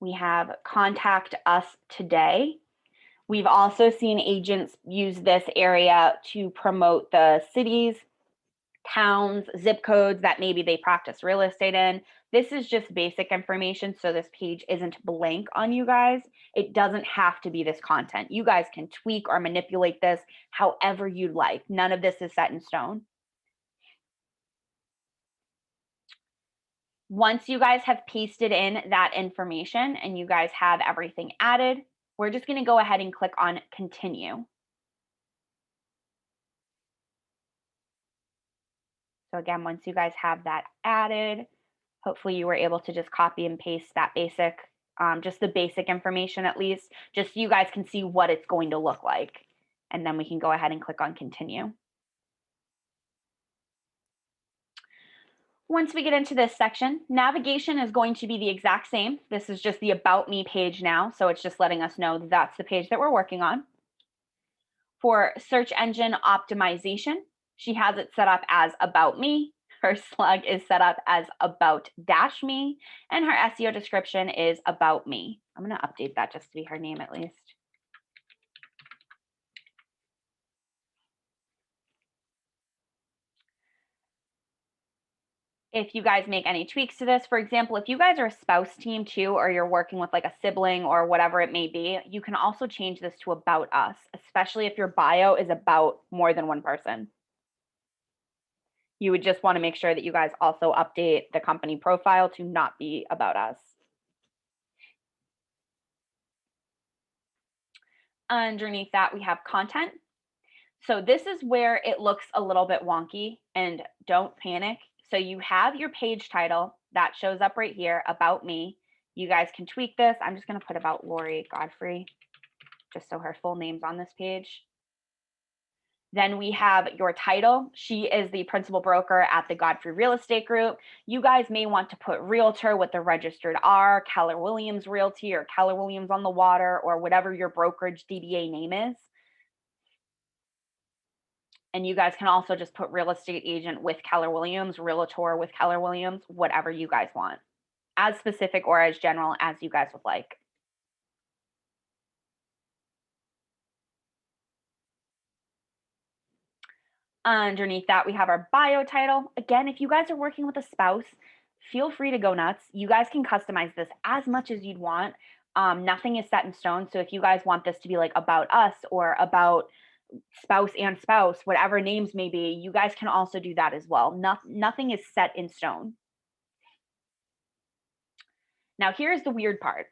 we have "Contact us today." We've also seen agents use this area to promote the cities, towns, zip codes that maybe they practice real estate in. This is just basic information, so this page isn't blank on you guys. It doesn't have to be this content. You guys can tweak or manipulate this however you'd like. None of this is set in stone. Once you guys have pasted in that information and you guys have everything added, we're just going to go ahead and click on continue. So again, once you guys have that added, hopefully you were able to just copy and paste that basic, just the basic information at least, just so you guys can see what it's going to look like. And then we can go ahead and click on continue. Once we get into this section, navigation is going to be the exact same. This is just the About Me page now, so it's just letting us know that that's the page that we're working on. For search engine optimization, she has it set up as About Me. Her slug is set up as About-Me, and her SEO description is About Me. I'm going to update that just to be her name at least. If you guys make any tweaks to this, for example, if you guys are a spouse team too, or you're working with like a sibling or whatever it may be, you can also change this to About Us, especially if your bio is about more than one person. You would just want to make sure that you guys also update the company profile to not be About Us. Underneath that, we have content. So this is where it looks a little bit wonky, and don't panic. So you have your page title that shows up right here, About Me. You guys can tweak this. I'm just going to put About Lori Godfrey, just so her full name's on this page. Then we have your title. She is the principal broker at the Godfrey Real Estate Group. You guys may want to put realtor with the registered R, Keller Williams Realty, or Keller Williams on the Water, or whatever your brokerage DBA name is. And you guys can also just put real estate agent with Keller Williams, realtor with Keller Williams, whatever you guys want, as specific or as general as you guys would like. Underneath that, we have our bio title. Again, if you guys are working with a spouse, feel free to go nuts. You guys can customize this as much as you'd want. Nothing is set in stone. So if you guys want this to be like About Us or About Spouse and Spouse, whatever names may be, you guys can also do that as well. Nothing is set in stone. Now, here's the weird part.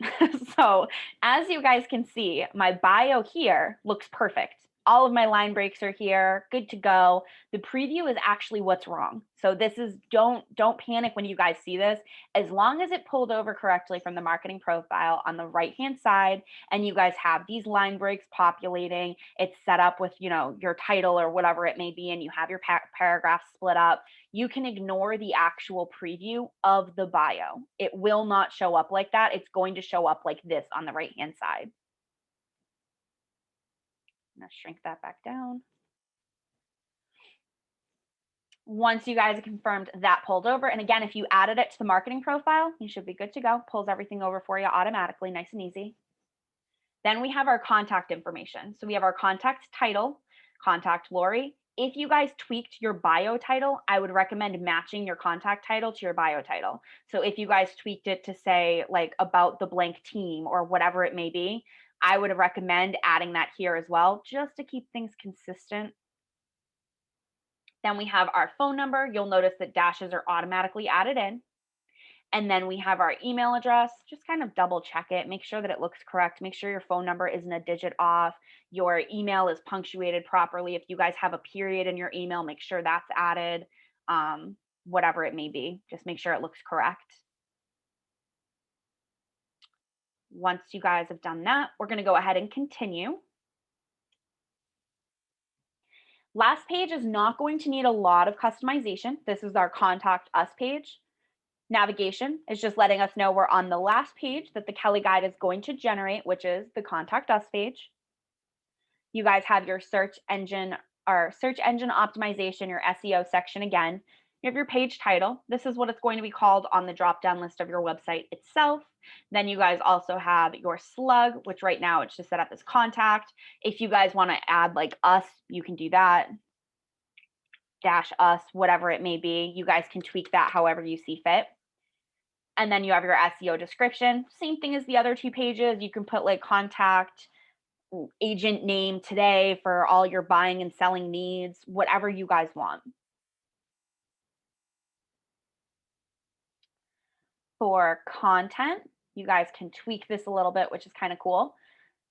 So as you guys can see, my bio here looks perfect. All of my line breaks are here, good to go. The preview is actually what's wrong. So this is, don't panic when you guys see this. As long as it pulled over correctly from the marketing profile on the right-hand side, and you guys have these line breaks populating, it's set up with, you know, your title or whatever it may be, and you have your paragraphs split up, you can ignore the actual preview of the bio. It will not show up like that. It's going to show up like this on the right-hand side. I'm going to shrink that back down. Once you guys have confirmed that pulled over, and again, if you added it to the marketing profile, you should be good to go. Pulls everything over for you automatically, nice and easy. Then we have our contact information. So we have our contact title, contact Lori. If you guys tweaked your bio title, I would recommend matching your contact title to your bio title. So if you guys tweaked it to say like About the blank team or whatever it may be, I would recommend adding that here as well, just to keep things consistent. Then we have our phone number. You'll notice that dashes are automatically added in. And then we have our email address. Just kind of double check it, make sure that it looks correct, make sure your phone number isn't a digit off, your email is punctuated properly. If you guys have a period in your email, make sure that's added, whatever it may be, just make sure it looks correct. Once you guys have done that, we're going to go ahead and continue. Last page is not going to need a lot of customization. This is our Contact Us page. Navigation is just letting us know we're on the last page that the Kelly Guide is going to generate, which is the Contact Us page. You guys have your search engine optimization, your SEO section again. You have your page title. This is what it's going to be called on the drop-down list of your website itself. Then you guys also have your slug, which right now it's just set up as contact. If you guys want to add like us, you can do that. Dash us, whatever it may be. You guys can tweak that however you see fit. And then you have your SEO description, same thing as the other two pages. You can put like contact agent name today for all your buying and selling needs, whatever you guys want. For content, you guys can tweak this a little bit, which is kind of cool.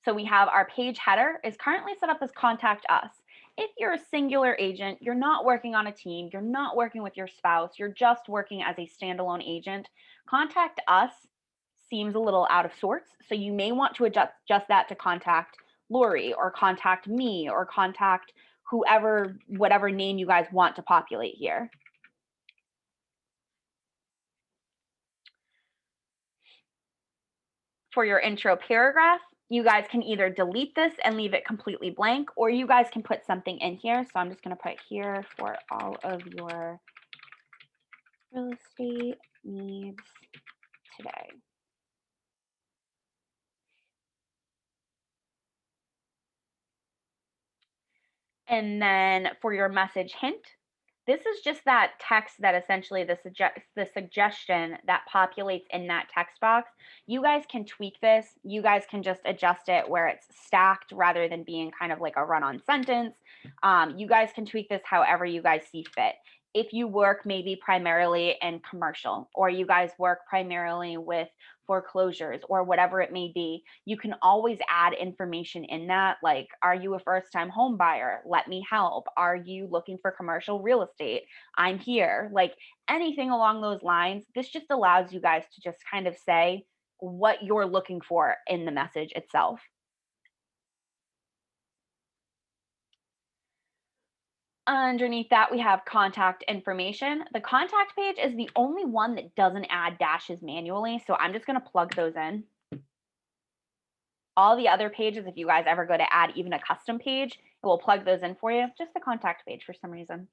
So we have our page header is currently set up as contact us. If you're a singular agent, you're not working on a team, you're not working with your spouse, you're just working as a standalone agent, contact us seems a little out of sorts. So you may want to adjust that to contact Lori or contact me or contact whoever, whatever name you guys want to populate here. For your intro paragraph, you guys can either delete this and leave it completely blank, or you guys can put something in here. So I'm just going to put here for all of your real estate needs today. And then for your message hint, this is just that text that essentially the suggestion that populates in that text box. You guys can tweak this. You guys can just adjust it where it's stacked rather than being kind of like a run-on sentence. You guys can tweak this however you guys see fit. If you work maybe primarily in commercial, or you guys work primarily with foreclosures or whatever it may be, you can always add information in that, like, are you a first-time home buyer? Let me help. Are you looking for commercial real estate? I'm here. Like anything along those lines. This just allows you guys to just kind of say what you're looking for in the message itself. Underneath that, we have contact information. The contact page is the only one that doesn't add dashes manually, so I'm just going to plug those in. All the other pages, if you guys ever go to add even a custom page, it will plug those in for you, just the contact page for some reason.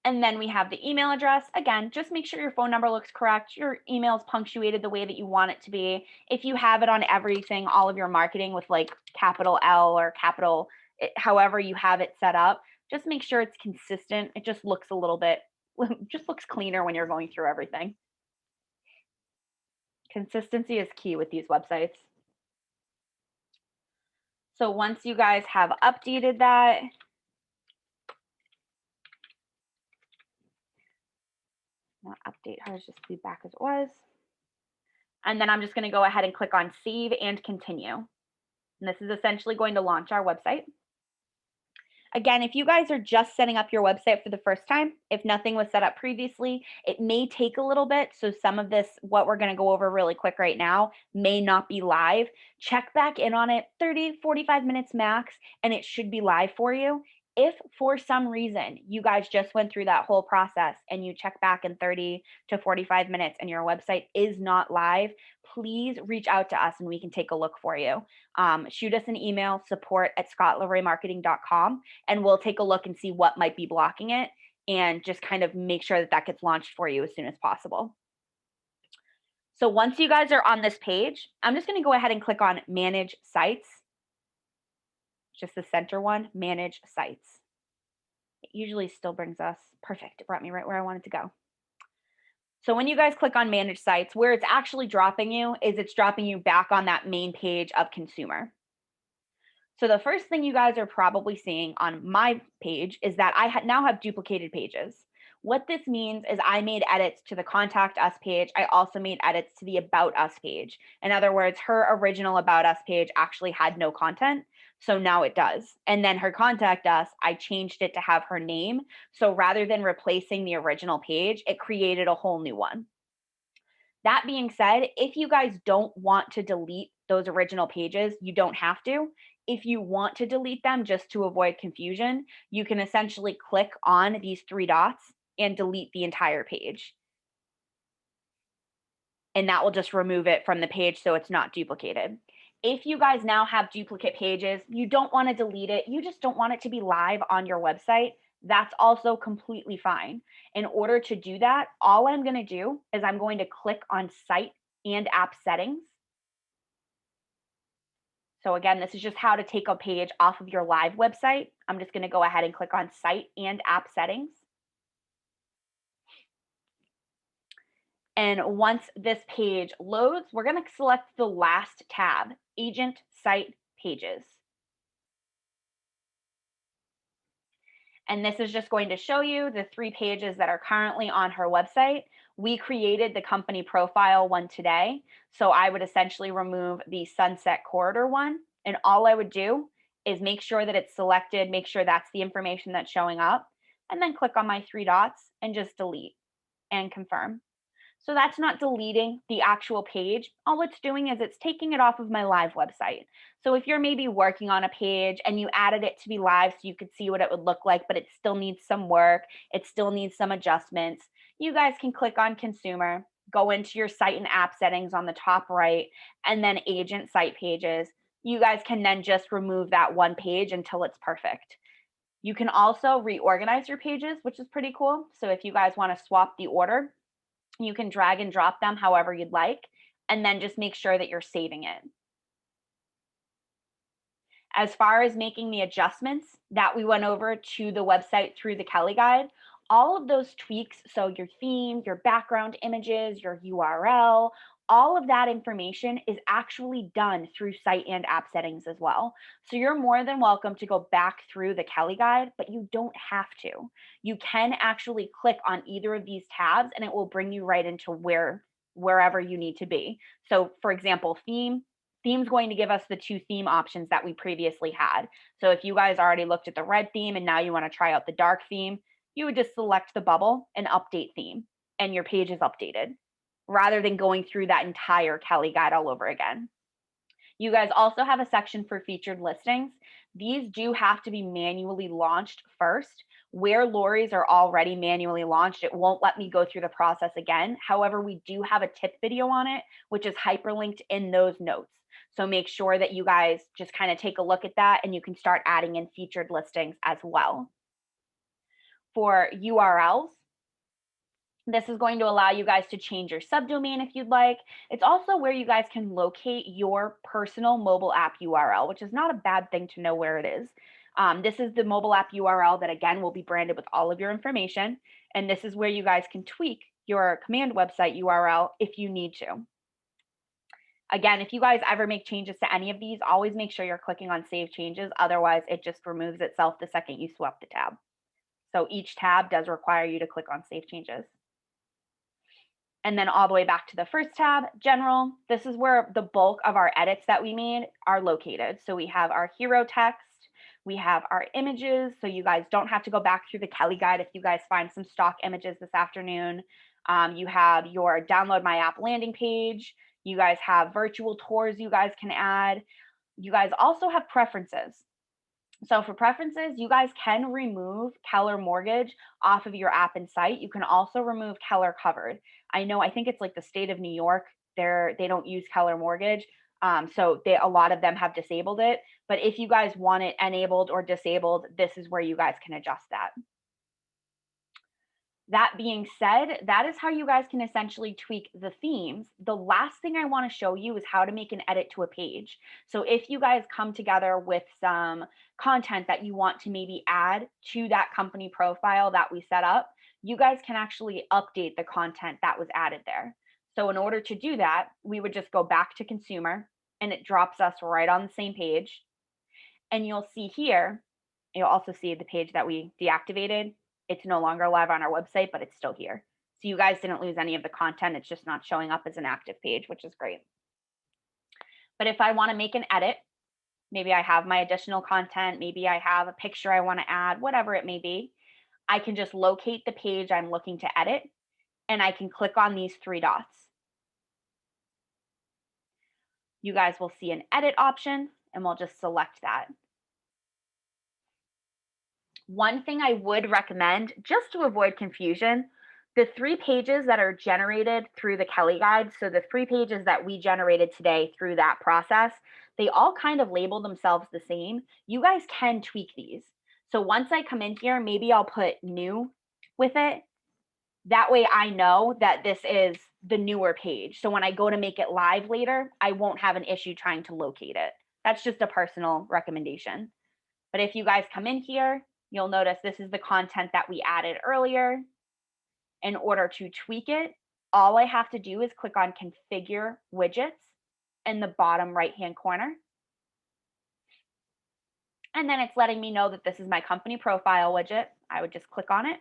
And then we have the email address. Again, just make sure your phone number looks correct. Your email is punctuated the way that you want it to be. If you have it on everything, all of your marketing with like capital L or capital, however you have it set up, just make sure it's consistent. It just looks a little bit, just looks cleaner when you're going through everything. Consistency is key with these websites. So once you guys have updated that, not update hers, just be back as it was. And then I'm just going to go ahead and click on save and continue. And this is essentially going to launch our website. Again, if you guys are just setting up your website for the first time, if nothing was set up previously, it may take a little bit. So some of this, what we're going to go over really quick right now, may not be live. Check back in on it 30, 45 minutes max, and it should be live for you. If for some reason you guys just went through that whole process and you check back in 30 to 45 minutes and your website is not live, please reach out to us and we can take a look for you. Shoot us an email, support@scottleroymarketing.com, and we'll take a look and see what might be blocking it and just kind of make sure that that gets launched for you as soon as possible. So once you guys are on this page, I'm just going to go ahead and click on Manage Sites. Just the center one, Manage Sites. It usually still brings us, perfect, it brought me right where I wanted to go. So when you guys click on Manage Sites, where it's actually dropping you is it's dropping you back on that main page of consumer. So the first thing you guys are probably seeing on my page is that I now have duplicated pages. What this means is I made edits to the Contact Us page. I also made edits to the About Us page. In other words, her original About Us page actually had no content. So now it does. And then her Contact Us, I changed it to have her name. So rather than replacing the original page, it created a whole new one. That being said, if you guys don't want to delete those original pages, you don't have to. If you want to delete them just to avoid confusion, you can essentially click on these three dots and delete the entire page. And that will just remove it from the page so it's not duplicated. If you guys now have duplicate pages, you don't want to delete it, you just don't want it to be live on your website, that's also completely fine. In order to do that, all I'm going to do is I'm going to click on Site and App Settings. So again, this is just how to take a page off of your live website. I'm just going to go ahead and click on Site and App Settings. And once this page loads, we're going to select the last tab, Agent Site Pages. And this is just going to show you the 3 pages that are currently on her website. We created the company profile one today. So I would essentially remove the Sunset Corridor one. And all I would do is make sure that it's selected, make sure that's the information that's showing up, and then click on my 3 dots and just delete and confirm. So that's not deleting the actual page. All it's doing is it's taking it off of my live website. So if you're maybe working on a page and you added it to be live so you could see what it would look like, but it still needs some work, it still needs some adjustments, you guys can click on Consumer, go into your site and app settings on the top right, and then Agent Site Pages. You guys can then just remove that one page until it's perfect. You can also reorganize your pages, which is pretty cool. So if you guys want to swap the order, you can drag and drop them however you'd like, and then just make sure that you're saving it. As far as making the adjustments that we went over to the website through the Kelly Guide, all of those tweaks, so your theme, your background images, your URL, all of that information is actually done through site and app settings as well. So you're more than welcome to go back through the Kelly Guide, but you don't have to. You can actually click on either of these tabs and it will bring you right into wherever you need to be. So for example, theme's going to give us the 2 theme options that we previously had. So if you guys already looked at the red theme and now you want to try out the dark theme, you would just select the bubble and update theme, and your page is updated, rather than going through that entire Kelly Guide all over again. You guys also have a section for featured listings. These do have to be manually launched first. Where Lori's are already manually launched, it won't let me go through the process again. However, we do have a tip video on it, which is hyperlinked in those notes. So make sure that you guys just kind of take a look at that and you can start adding in featured listings as well. For URLs, this is going to allow you guys to change your subdomain if you'd like. It's also where you guys can locate your personal mobile app URL, which is not a bad thing to know where it is. This is the mobile app URL that, again, will be branded with all of your information. And this is where you guys can tweak your command website URL if you need to. Again, if you guys ever make changes to any of these, always make sure you're clicking on Save Changes. Otherwise, it just removes itself the second you swap the tab. So each tab does require you to click on Save Changes. And then all the way back to the first tab, General. This is where the bulk of our edits that we made are located. So we have our hero text, we have our images, so you guys don't have to go back through the Kelly Guide if you guys find some stock images this afternoon. You have your download my app landing page. You guys have virtual tours you guys can add. You guys also have preferences. So for preferences, you guys can remove Keller Mortgage off of your app and site. You can also remove Keller Covered. I think it's like the state of New York, they don't use Keller Mortgage. So a lot of them have disabled it. But if you guys want it enabled or disabled, this is where you guys can adjust that. That being said, that is how you guys can essentially tweak the themes. The last thing I want to show you is how to make an edit to a page. So if you guys come together with some content that you want to maybe add to that company profile that we set up, you guys can actually update the content that was added there. So in order to do that, we would just go back to Consumer and it drops us right on the same page. And you'll see here, you'll also see the page that we deactivated. It's no longer live on our website, but it's still here. So you guys didn't lose any of the content. It's just not showing up as an active page, which is great. But if I want to make an edit, maybe I have my additional content, maybe I have a picture I want to add, whatever it may be, I can just locate the page I'm looking to edit, and I can click on these 3 dots. You guys will see an edit option, and we'll just select that. One thing I would recommend, just to avoid confusion, the 3 pages that are generated through the Kelly Guide, so the 3 pages that we generated today through that process, they all kind of label themselves the same. You guys can tweak these. So once I come in here, maybe I'll put new with it. That way I know that this is the newer page. So when I go to make it live later, I won't have an issue trying to locate it. That's just a personal recommendation. But if you guys come in here, you'll notice this is the content that we added earlier. In order to tweak it, all I have to do is click on Configure Widgets in the bottom right-hand corner. And then it's letting me know that this is my company profile widget. I would just click on it.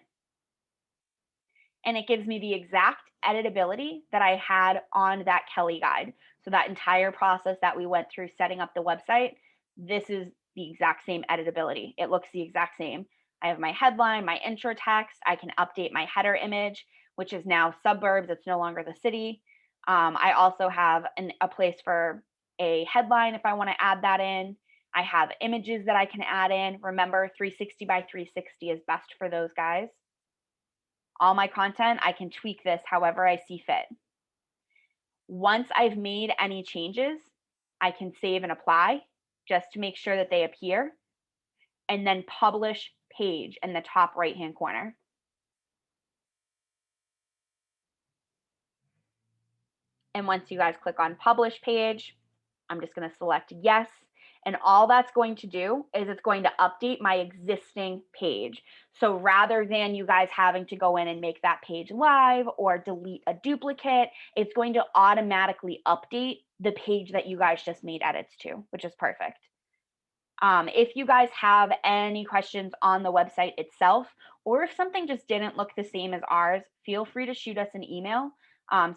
And it gives me the exact editability that I had on that Kelly guide. So that entire process that we went through setting up the website, this is the exact same editability. It looks the exact same. I have my headline, my intro text. I can update my header image, which is now suburbs. It's no longer the city. I also have a place for a headline if I want to add that in. I have images that I can add in. Remember, 360 by 360 is best for those guys. All my content, I can tweak this however I see fit. Once I've made any changes, I can save and apply just to make sure that they appear, and then publish page in the top right-hand corner. And once you guys click on publish page, I'm just going to select yes. And all that's going to do is it's going to update my existing page. So rather than you guys having to go in and make that page live or delete a duplicate, it's going to automatically update the page that you guys just made edits to, which is perfect. If you guys have any questions on the website itself, or if something just didn't look the same as ours, feel free to shoot us an email,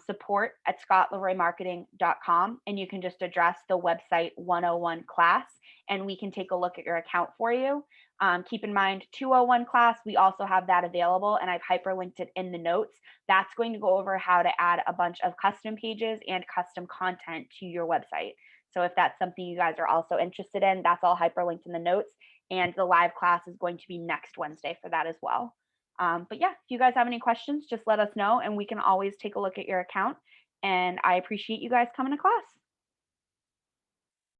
support@scottleroymarketing.com, and you can just address the website 101 class, and we can take a look at your account for you. Keep in mind, 201 class, we also have that available, and I've hyperlinked it in the notes. That's going to go over how to add a bunch of custom pages and custom content to your website. So if that's something you guys are also interested in, that's all hyperlinked in the notes. And the live class is going to be next Wednesday for that as well. But yeah, if you guys have any questions, just let us know and we can always take a look at your account. And I appreciate you guys coming to class.